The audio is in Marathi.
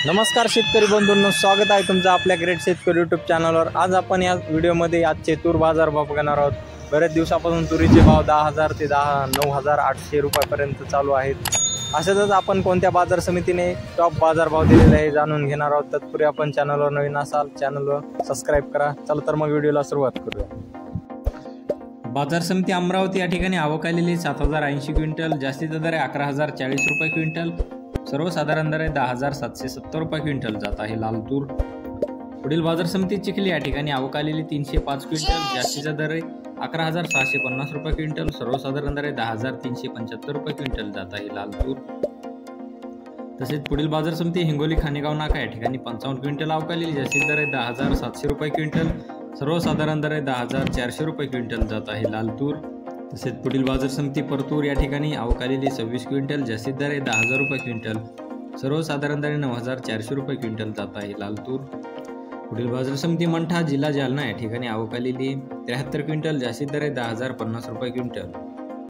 नमस्कार शेतकरी बंधूंनो, स्वागत आहे तुमचं आपल्या ग्रेट शेतकरी यूट्यूब चॅनलवर। आज आपण या व्हिडिओमध्ये आजचे तूर बाजार भाव बघणार आहोत। बरेच दिवसापासून तुरीचे भाव 10,000 ते 9,800 रुपयापर्यंत चालू आहेत। अशातच आपण कोणत्या बाजार समितीने टॉप बाजार भाव दिलेले आहे जाणून घेणार आहोत। तत्पूर्वी आपण चॅनलवर नवीन असाल चॅनलवर सबस्क्राइब करा। चला तर मग व्हिडिओला सुरुवात करूया। बाजार समिती अमरावती या ठिकाणी आवक आलेली 7,080 क्विंटल, जास्तीचा दर आहे 11,040 रुपये क्विंटल, सर्वसाधारण दर आहे 10,770 रुपये क्विंटल जात आहे लाल तूर। पुढील बाजार समिती चिखली या ठिकाणी आवक आलेली 305 क्विंटल, जास्तीचा दर आहे 11,650 रुपये क्विंटल, सर्वसाधारण दर आहे 10,375 रुपये क्विंटल जात आहे लाल तूर। तसेच पुढील बाजार समिती हिंगोली खानेगाव नाका या ठिकाणी 55 क्विंटल आवक आलेली, जास्तीचा दर आहे 10,700 रुपये क्विंटल, सर्वसाधारण दर आहे 10,400 रुपये क्विंटल जात आहे लाल तूर। तसेच पुढील बाजार समिती परतूर या ठिकाणी आवक आलेली 26 क्विंटल, जास्तीत दर आहे 10,000 रुपये क्विंटल, सर्वसाधारण दर 9,400 रुपये क्विंटल जात आहे लाल तूर। पुढील बाजार समिती मंठा जिल्हा जालना या ठिकाणी आवक आलेली 73 क्विंटल, जास्तीत दर आहे 10,050 रुपये क्विंटल,